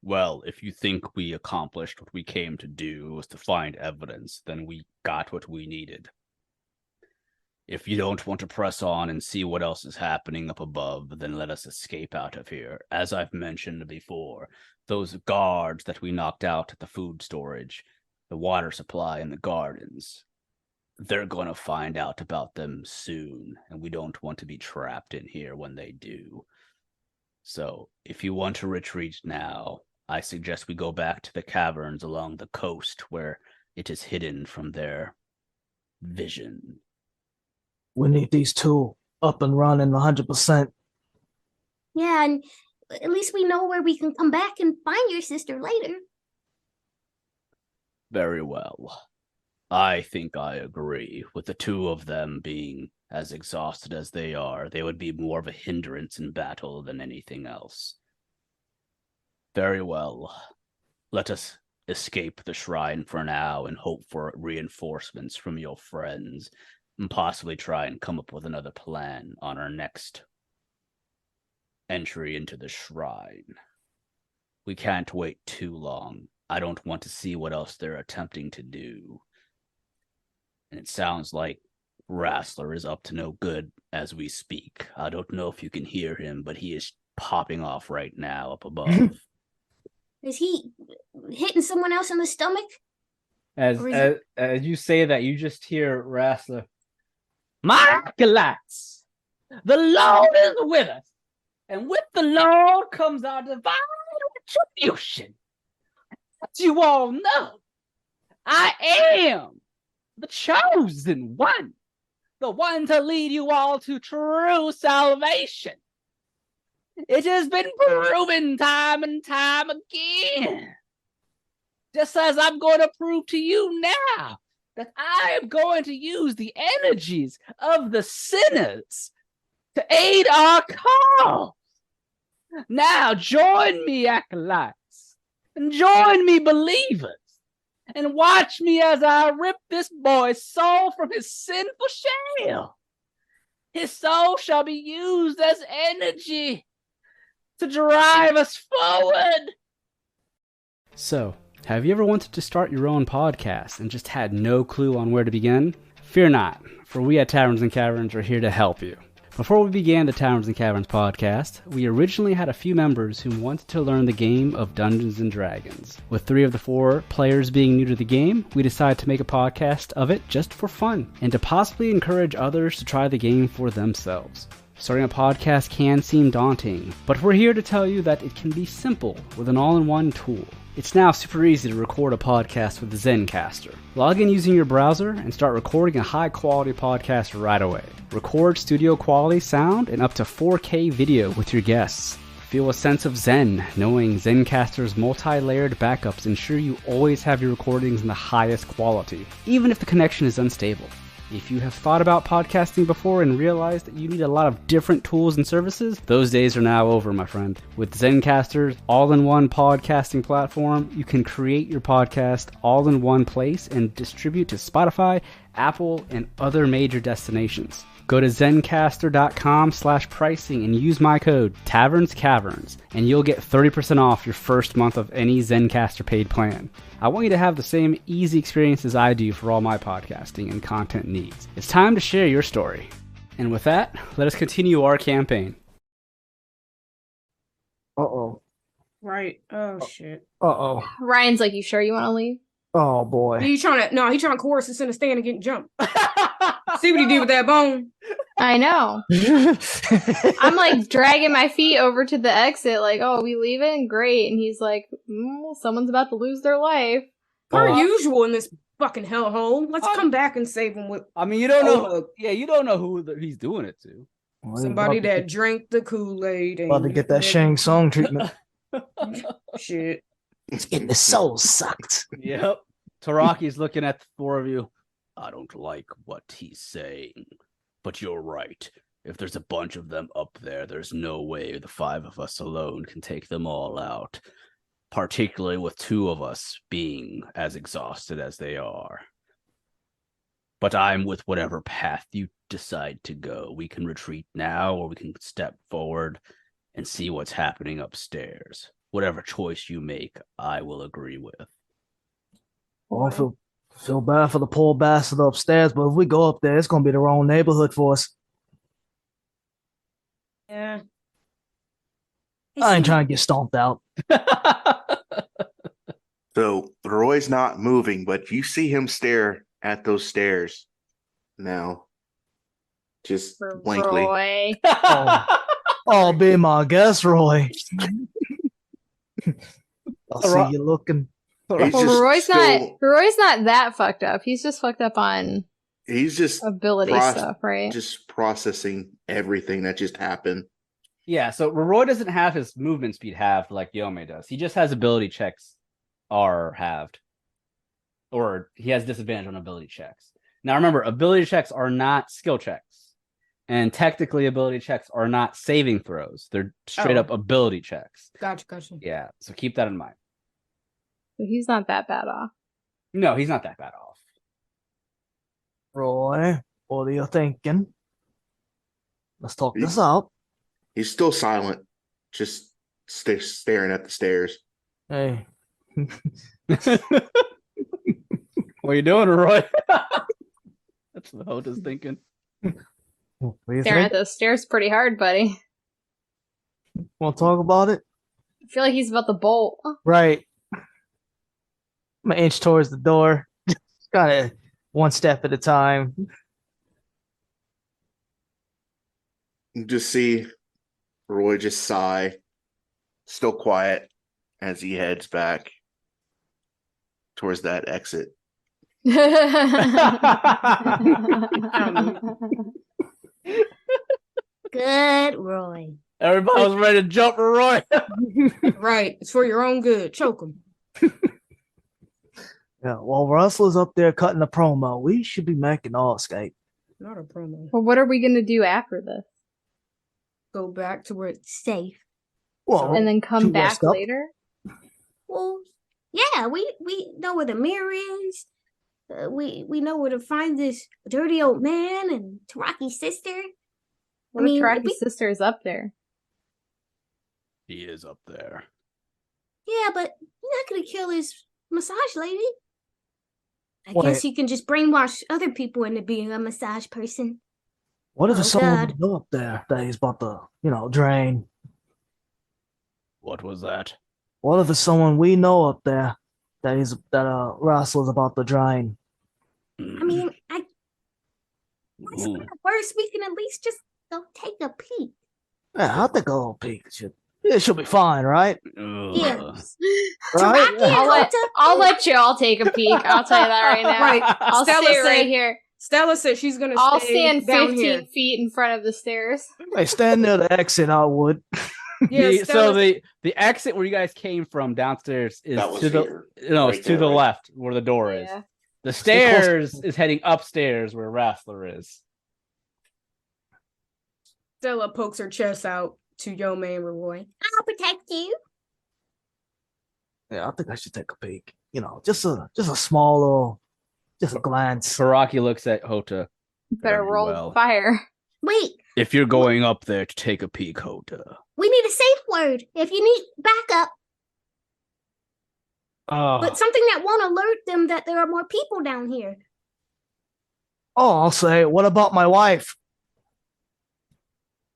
Well, if you think we accomplished what we came to do was to find evidence, then we got what we needed. If you don't want to press on and see what else is happening up above, then let us escape out of here. As I've mentioned before, those guards that we knocked out at the food storage, the water supply, and the gardens, they're going to find out about them soon, and we don't want to be trapped in here when they do. So, if you want to retreat now, I suggest we go back to the caverns along the coast where it is hidden from their vision. We need these two up and running 100%. Yeah, and at least we know where we can come back and find your sister later. Very well. I think I agree. With the two of them being as exhausted as they are, they would be more of a hindrance in battle than anything else. Very well. Let us escape the shrine for now and hope for reinforcements from your friends, and possibly try and come up with another plan on our next entry into the shrine. We can't wait too long. I don't want to see what else they're attempting to do. And it sounds like Rassler is up to no good as we speak. I don't know if you can hear him, but he is popping off right now up above. Is he hitting someone else in the stomach? As Or is as you say that, you just hear Rassler. Markalax! The Lord is with us, and with the Lord comes our divine retribution. As you all know, I am the chosen one. the one to lead you all to true salvation. It has been proven time and time again. Just as I'm going to prove to you now that I am going to use the energies of the sinners to aid our cause. Now join me, acolytes, and join me, believers, and watch me as I rip this boy's soul from his sinful shell. His soul shall be used as energy to drive us forward. So, have you ever wanted to start your own podcast and just had no clue on where to begin? Fear not, for we at Taverns and Caverns are here to help you. Before we began the Taverns and Caverns podcast, we originally had a few members who wanted to learn the game of Dungeons & Dragons. With 3 of the 4 players being new to the game, we decided to make a podcast of it just for fun, and to possibly encourage others to try the game for themselves. Starting a podcast can seem daunting, but we're here to tell you that it can be simple with an all-in-one tool. It's now super easy to record a podcast with Zencastr. Log in using your browser and start recording a high-quality podcast right away. Record studio-quality sound and up to 4K video with your guests. Feel a sense of zen, knowing Zencastr's multi-layered backups ensure you always have your recordings in the highest quality, even if the connection is unstable. If you have thought about podcasting before and realized that you need a lot of different tools and services, those days are now over, my friend. With Zencastr's all-in-one podcasting platform, you can create your podcast all in one place and distribute to Spotify, Apple, and other major destinations. Go to zencastr.com/pricing and use my code TavernsCaverns, and you'll get 30% off your first month of any Zencastr paid plan. I want you to have the same easy experience as I do for all my podcasting and content needs. It's time to share your story. And with that, let us continue our campaign. Uh-oh. Right. Oh shit. Uh-oh. Ryan's like, you sure you want to leave? Oh, boy. He's trying to coerce us in a stand and get jumped. See what he did with that bone. I know. I'm like dragging my feet over to the exit, like, oh, we leaving? Great. And he's like, someone's about to lose their life. Per usual in this fucking hellhole. Let's come back and save him with. I mean, you don't know. Yeah, you don't know who he's doing it to. Somebody that drank the Kool-Aid. About to get that Shang Tsung treatment. Shit. It's getting the soul sucked. Yep. Taraki's looking at the 4 of you. I don't like what he's saying, but you're right. If there's a bunch of them up there, there's no way the 5 of us alone can take them all out, particularly with 2 of us being as exhausted as they are. But I'm with whatever path you decide to go. We can retreat now, or we can step forward and see what's happening upstairs. Whatever choice you make, I will agree with. Oh, I feel bad for the poor bastard upstairs, but if we go up there, it's going to be the wrong neighborhood for us. Yeah. I ain't trying to get stomped out. So Roy's not moving, but you see him stare at those stairs now. Just blankly. Roy. Oh, be my guest, Roy. I'll see you looking. He's Roy's not that fucked up. He's just fucked up on he's just ability stuff, right? Just processing everything that just happened. Yeah, so Roroi doesn't have his movement speed halved like Yome does. He just has ability checks are halved. Or he has disadvantage on ability checks. Now remember, ability checks are not skill checks. And technically ability checks are not saving throws. They're straight up ability checks. Gotcha. Yeah, so keep that in mind. So he's not that bad off. No, he's not that bad off. Roy, what are you thinking? Let's talk this out. He's still silent, just staring at the stairs. Hey. What are you doing, Roy? That's what Houta's thinking. Staring at those stairs pretty hard, buddy. Want to talk about it? I feel like he's about to bolt. Right. I'm an inch towards the door. Kind of one step at a time. You just see Roy just sigh, still quiet as he heads back towards that exit. Good, Roy. Everybody was ready to jump Roroi. Right. It's for your own good. Choke him. Yeah, while Rassler's up there cutting the promo, we should be making our escape. Not a promo. Well, what are we gonna do after this? Go back to where it's Safe. Well, And then come shoot back rest up. later? Well, yeah, we know where the mirror is. We know where to find this dirty old man and Taraki's sister. What if if Taraki's we- sister's up there? He is up there. Yeah, but you're not gonna kill his massage lady. I Wait. guess you can just brainwash other people into being a massage person. What if Oh, there's someone God. we know up there that he's about to, drain? What was that? What if there's someone we know up there that Rassler's about to drain? I mean, what's Ooh. the worst? We can at least just go take a peek. Yeah, I think a little peek she'll be fine, right? Yeah. Right? Taraki, Yeah. I'll let you all take a peek. I'll tell you that right now. Right. I'll Stella stay said- right here. Stella said she's gonna I'll stay stand down 15 here. feet in front of the stairs. Hey, stand near the exit, I would. Yeah, So Stella, the exit where you guys came from downstairs is That was to the here. it's Right to there, the right? left where the door is. Yeah. The Stay close. stairs is heading upstairs where Rassler is. Stella pokes her chest out to Yome and Roroi. I'll protect you. Yeah, I think I should take a peek. Just a small little, just a glance. Taraki looks at Houta. Better Very roll well. fire. Wait, If you're going up there to take a peek, Houta. we need a safe word. If you need backup, but something that won't alert them that there are more people down here. I'll say, what about my wife?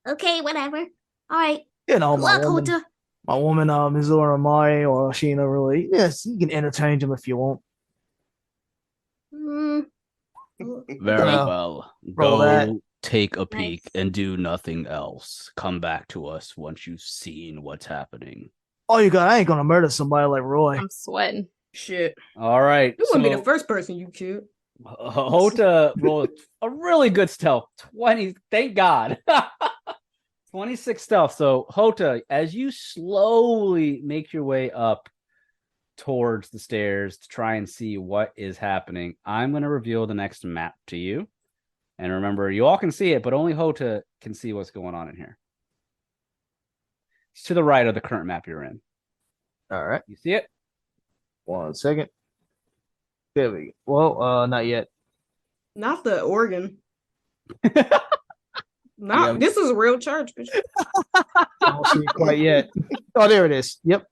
Okay, whatever. All right. My Luck, woman, Houta. Mizora Mari or Sheena, really. Yes, you can interchange them if you want. Mm. Very Yeah. well. Roll Go that. take a peek Nice. and do nothing else. Come back to us once you've seen what's happening. I ain't gonna murder somebody like Roy. I'm sweating. Shit. All right. You wouldn't be the so- first person you killed. Houta rolled a really good stealth. 20. Thank God. 26 stealth. So Houta, as you slowly make your way up towards the stairs to try and see what is happening, I'm going to reveal the next map to you. And remember, you all can see it, but only Houta can see what's going on in here. It's to the right of the current map you're in. All right. You see it? 1 second. There we go. Well, not yet. Not the organ. Yeah. This is a real church, bitch. I don't see it quite yet. Oh, there it is. Yep.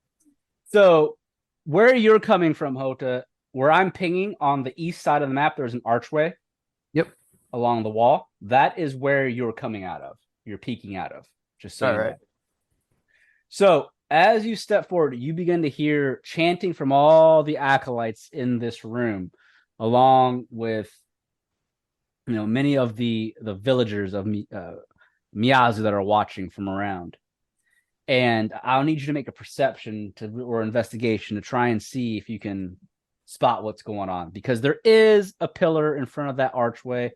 So where you're coming from, Houta, where I'm pinging on the east side of the map, there's an archway. Yep. Along the wall. That is where you're coming out of. You're peeking out of. Just so All you know. right. So as you step forward, you begin to hear chanting from all the acolytes in this room, along with many of the villagers of Miyazu that are watching from around. And I'll need you to make a perception or investigation to try and see if you can spot what's going on, because there is a pillar in front of that archway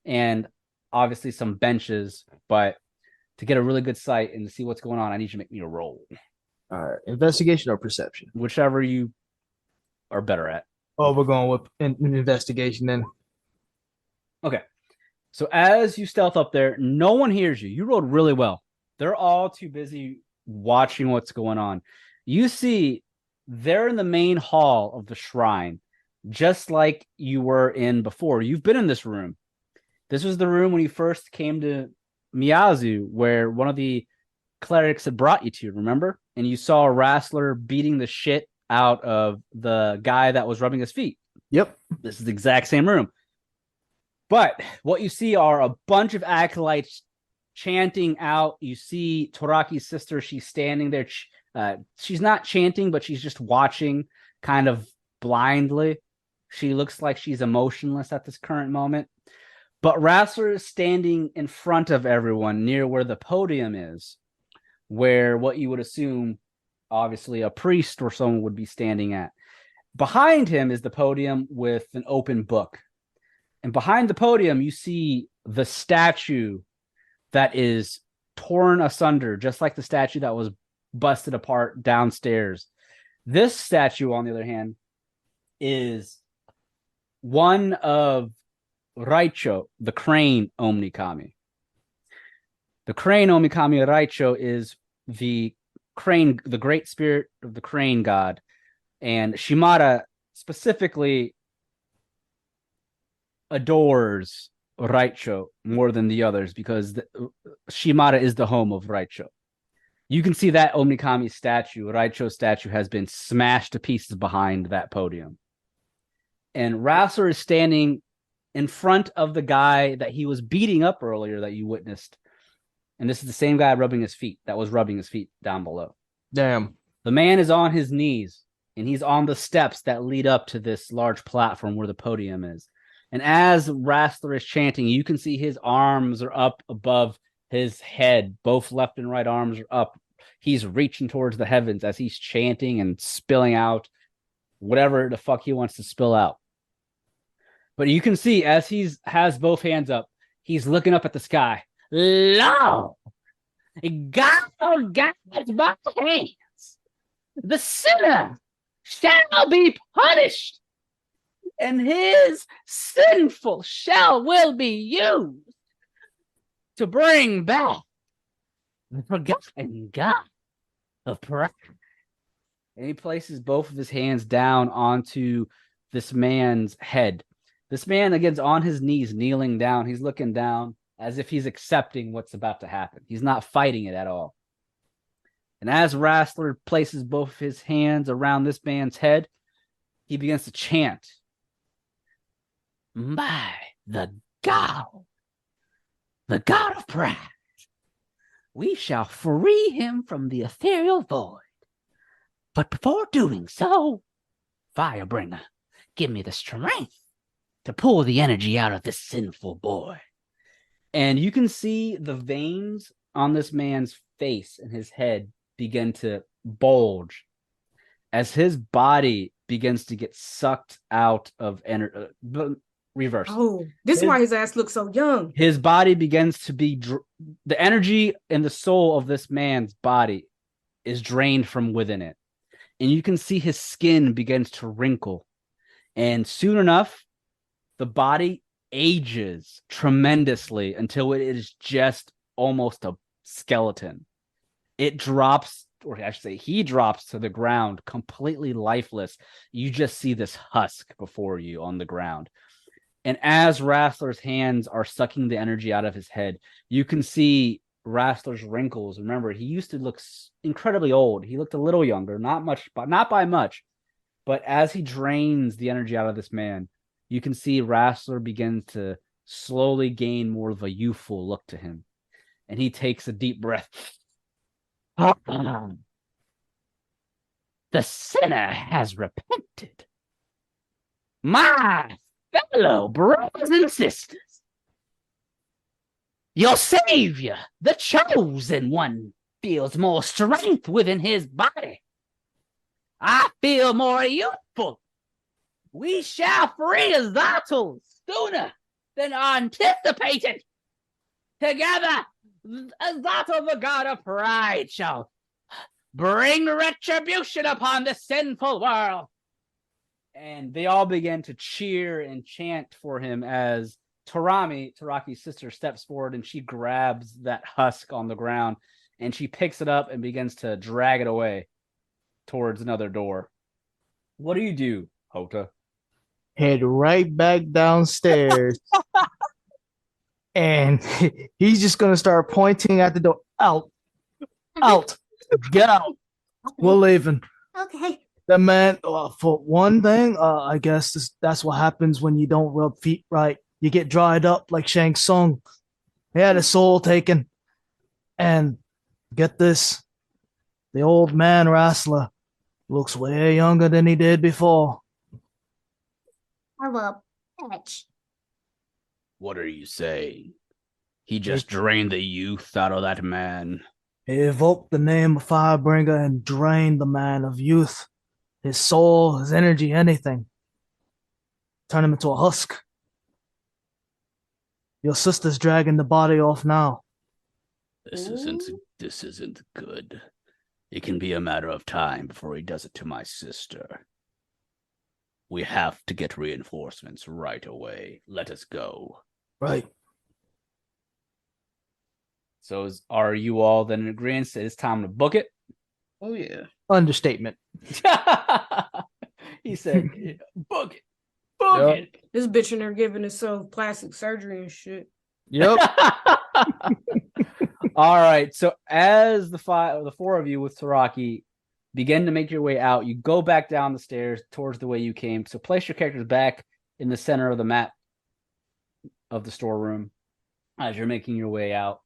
and obviously some benches, but to get a really good sight and to see what's going on, I need you to make me a roll. All right. Investigation or perception? Whichever you are better at. Oh, we're going with an investigation then. Okay. So as you stealth up there, no one hears you. You rolled really well. They're all too busy watching what's going on. You see, they're in the main hall of the shrine, just like you were in before. You've been in this room. This was the room when you first came to Miyazu, where one of the clerics had brought you to, remember? And you saw Rassler beating the shit out of the guy that was rubbing his feet. Yep. This is the exact same room. But what you see are a bunch of acolytes chanting out. You see Taraki's sister. She's standing there. She's not chanting, but she's just watching kind of blindly. She looks like she's emotionless at this current moment. But Rassler is standing in front of everyone near where the podium is, where what you would assume, obviously, a priest or someone would be standing at. Behind him is the podium with an open book. And behind the podium, you see the statue that is torn asunder, just like the statue that was busted apart downstairs. This statue, on the other hand, is one of Raicho, the crane Omnikami. The crane Omnikami Raicho is the crane, the great spirit of the crane god. And Shimada specifically adores Raicho more than the others because Shimada is the home of Raicho. You can see that Omnikami statue, Raicho statue, has been smashed to pieces behind that podium. And Rassler is standing in front of the guy that he was beating up earlier that you witnessed. And this is the same guy rubbing his feet, that was rubbing his feet down below. Damn. The man is on his knees, and he's on the steps that lead up to this large platform where the podium is. And as Rassler is chanting, you can see his arms are up above his head. Both left and right arms are up. He's reaching towards the heavens as he's chanting and spilling out whatever the fuck he wants to spill out. But you can see as he has both hands up, he's looking up at the sky. Lo! God guides my hands. The sinner shall be punished, and his sinful shell will be used to bring back the forgotten God of pride. And he places both of his hands down onto this man's head. This man, again, is on his knees, kneeling down. He's looking down as if he's accepting what's about to happen. He's not fighting it at all. And as Rassler places both of his hands around this man's head, he begins to chant, by the God of pride, we shall free him from the ethereal void. But before doing so, Firebringer, give me the strength to pull the energy out of this sinful boy. And you can see the veins on this man's face and his head begin to bulge as his body begins to get sucked out of energy. Reverse. Oh, this is why his ass looks so young. His body begins to be the energy and the soul of this man's body is drained from within it. And you can see his skin begins to wrinkle. And soon enough, the body ages tremendously until it is just almost a skeleton. It drops, or I should say, he drops to the ground completely lifeless. You just see this husk before you on the ground. And as Rassler's hands are sucking the energy out of his head, you can see Rassler's wrinkles. Remember, he used to look incredibly old. He looked a little younger, not by much. But as he drains the energy out of this man, you can see Rassler begins to slowly gain more of a youthful look to him. And he takes a deep breath. The sinner has repented. My fellow brothers and sisters, your savior, the chosen one, feels more strength within his body. I feel more youthful. We shall free Zato sooner than anticipated. Together, Zato, the god of pride, shall bring retribution upon the sinful world. And they all begin to cheer and chant for him as Taraki's sister, steps forward and she grabs that husk on the ground and she picks it up and begins to drag it away towards another door. What do, Houta? Head right back downstairs. And he's just going to start pointing at the door. Out. Get out. We're leaving. Okay. The man, for one thing, I guess that's what happens when you don't rub feet right. You get dried up like Shang Tsung. He had his soul taken. And get this, the old man Rassler looks way younger than he did before. I will bitch. What are you saying? He just drained the youth out of that man. He evoked the name of Firebringer and drained the man of youth. his soul, his energy, anything. Turn him into a husk. Your sister's dragging the body off now. This isn't good. It can be a matter of time before he does it to my sister. We have to get reinforcements right away. Let us go. Right. So are you all then in agreement that it's time to book it? Oh yeah. Understatement. He said, book it. Book it. This bitch in there giving herself plastic surgery and shit. Yep. All right. So as the four of you with Taraki begin to make your way out, you go back down the stairs towards the way you came. So place your characters back in the center of the map of the storeroom as you're making your way out.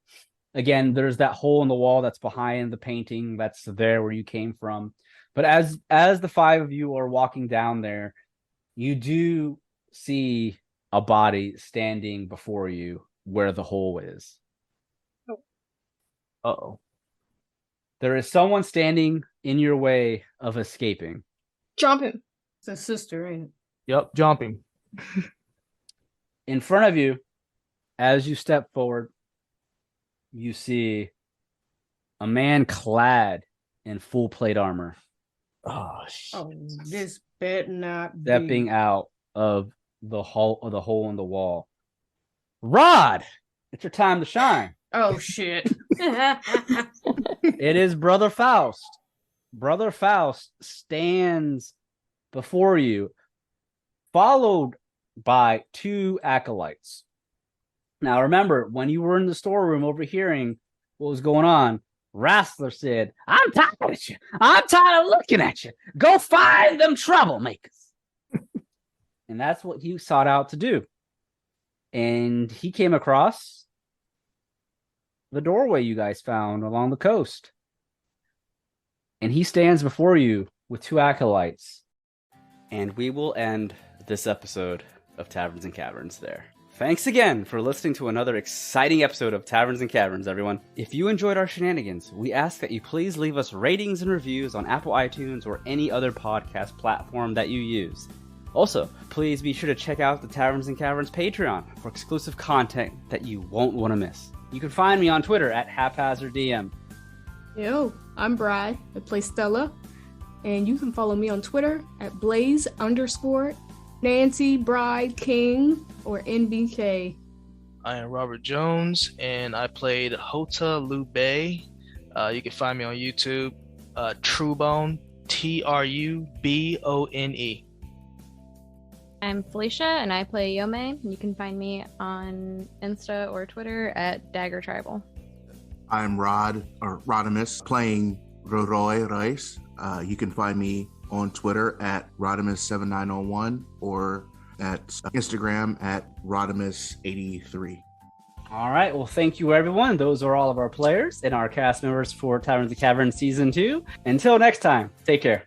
Again, there's that hole in the wall that's behind the painting that's there where you came from. But as the five of you are walking down there, you do see a body standing before you where the hole is. Uh-oh. There is someone standing in your way of escaping. Jump him. It's a sister, ain't it? Yep, jumping. In front of you, as you step forward, you see a man clad in full plate armor. Oh, shit. Oh, this better not Stepping be. out of the hole in the wall. Rod, it's your time to shine. Oh shit. It is Brother Faust. Brother Faust stands before you, followed by two acolytes. Now, remember, when you were in the storeroom overhearing what was going on, Rassler said, I'm tired of you. I'm tired of looking at you. Go find them troublemakers. And that's what he sought out to do. And he came across the doorway you guys found along the coast. And he stands before you with two acolytes. And we will end this episode of Taverns and Caverns there. Thanks again for listening to another exciting episode of Taverns and Caverns, everyone. If you enjoyed our shenanigans, we ask that you please leave us ratings and reviews on Apple iTunes or any other podcast platform that you use. Also, please be sure to check out the Taverns and Caverns Patreon for exclusive content that you won't want to miss. You can find me on Twitter at HaphazardDM. Yo, I'm Brad. I play Stella. And you can follow me on Twitter at Blaze_Nancy Bride King or NBK. I am Robert Jones, and I played Houta Liu-bei. You can find me on YouTube, Trubone, Trubone. I'm Felicia, and I play Yome. You can find me on Insta or Twitter at daggertribal. I'm Rodimus, playing Roroi Royce. You can find me on Twitter at Rodimus7901 or at Instagram at Rodimus83. All right. Well, thank you, everyone. Those are all of our players and our cast members for Taverns and Caverns Season 2. Until next time, take care.